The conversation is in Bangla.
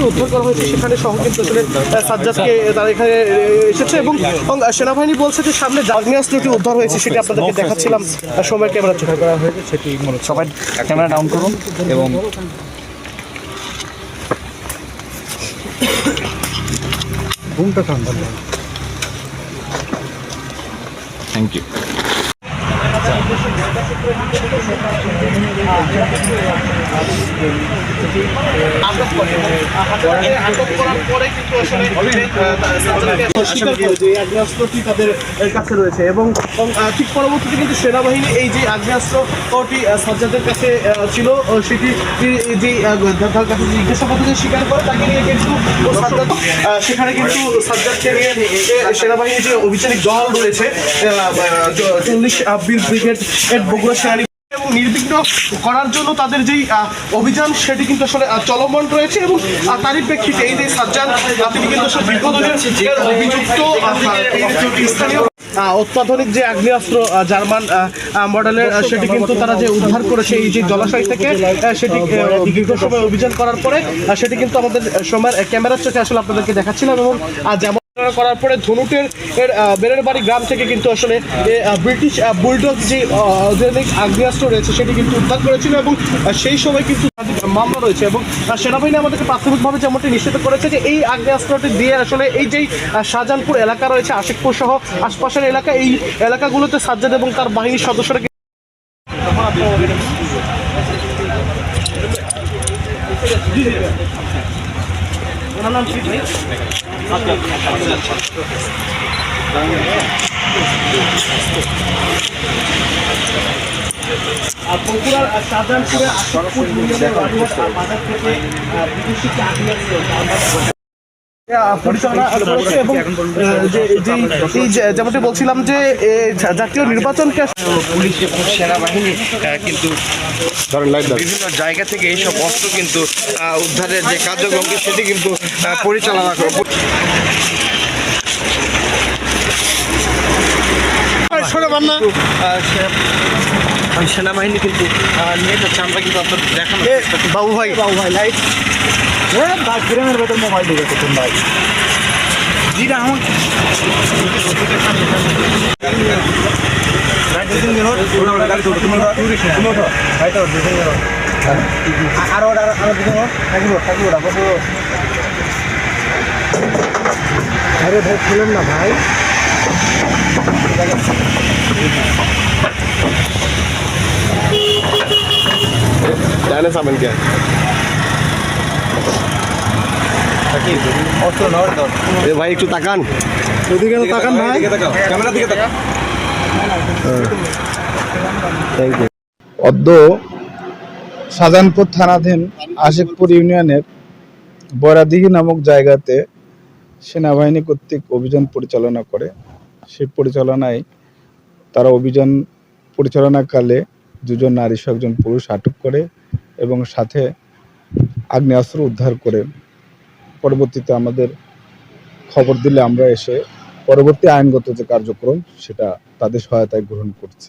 উদ্ধার করা হয়েছে সেখানে সহ কিন্তু আসলে সাজ্জাদকে তারা এখানে এসেছে এবং সেনাবাহিনী বলছে যে সামনে আগ্নেয়াস্ত্রটি উদ্ধার হয়েছে সেটি আপনাদেরকে দেখাচ্ছিলাম সময়ের ক্যামেরা চোখে করা হয়েছে সেটি সবাই ক্যামেরা ডাউন করুন এবং ঘুমটা ঠান্ডা। Thank you. আটক করার পরে কিন্তু আসলে আগ্নেয়াস্ত্রটি তাদের কাছে রয়েছে এবং ঠিক পরবর্তীতে কিন্তু সেনাবাহিনী এই যে আগ্নেয়াস্ত্রটি সাজ্জাদের কাছে ছিল সেটি যে তার কাছে জিজ্ঞাসাবাদ স্বীকার করে তাকে নিয়ে কিন্তু সেখানে কিন্তু সাজ্জাদকে নিয়ে সেনাবাহিনীর যে অভিযানিক দল রয়েছে 40 ব্রিগেড বগুড়া সেনানি এবং নির্বিঘ্ন করার জন্য তাদের যেই অভিযান সেটি কিন্তু আসলে চলমান রয়েছে এবং তারই প্রেক্ষিতে এই যে সাজ্জাদ তিনি কিন্তু আসলে দীর্ঘদিনের অভিযুক্ত স্থানীয় অত্যাধুনিক যে আগ্নেয়াস্ত্র জার্মান মডেলের সেটি কিন্তু তারা যে উদ্ধার করেছে এই যে জলাশয় থেকে সেটি দীর্ঘ সময় অভিযান করার পরে সেটি কিন্তু আমাদের সময়ের ক্যামেরার চোখে আসলে আপনাদেরকে দেখাচ্ছিলাম এবং যেমন করার পরে ধনুটের বেরের বাড়ি গ্রাম থেকে কিন্তু আসলে ব্রিটিশ বুলডগ যে আধুনিক আগ্নেয়াস্ত্র রয়েছে সেটি কিন্তু উদ্ধার করেছিল এবং সেই সময় কিন্তু মামলা রয়েছে এবং সেনাবাহিনী আমাদেরকে প্রাথমিকভাবে যেমনটি নিশ্চিত করেছে যে এই আগ্নেয়াস্ত্রটি দিয়ে আসলে এই যেই শাহজাহানপুর এলাকা রয়েছে আশিকপুর সহ আশপাশের এলাকা এই এলাকাগুলোতে সাজ্জাদ এবং তার বাহিনীর সদস্যরা বগুড়ার শাহজাহানপুরে বাজার থেকে বিদেশি পরিচালনা করেছে এবং যেমনটি বলছিলাম যে জাতীয় নির্বাচনকে পুলিশ এবং সেনাবাহিনী কিন্তু বিভিন্ন জায়গা থেকে এইসব অস্ত্র কিন্তু উদ্ধারের যে কার্যক্রমটি সেটি কিন্তু পরিচালনা করে। সেনাবাহিনী কিন্তু নিয়ে যাচ্ছে আমরা কিন্তু আপনার দেখানো বাবু ভাই লাইট গ্রামের ভেতর মোবাইল ঢুকেছে কোন ভাই জি রাহুল আরো আরে ভাই ছিলেন না ভাই जाने सामान क्या ভাই একটু তাকান ওদিকে তাকান ভাই ক্যামেরা দিকে তাকান থ্যাংক ইউ। অদ্য শাহজাহানপুর থানাধীন আশিকপুর ইউনিয়নের বরাদিঘি নামক জায়গাতে সেনাবাহিনী কর্তৃক অভিযান পরিচালনা করে। সেই পরিচালনায় তারা অভিযান পরিচালনাকালে 2 জন নারী 1 জন পুরুষ আটক করে এবং সাথে আগ্নেয়াস্ত্র উদ্ধার করে। পরবর্তীতে আমাদের খবর দিলে আমরা এসে পরবর্তী আইনগত যে কার্যক্রম সেটা তাদের সহায়তায় গ্রহণ করছি।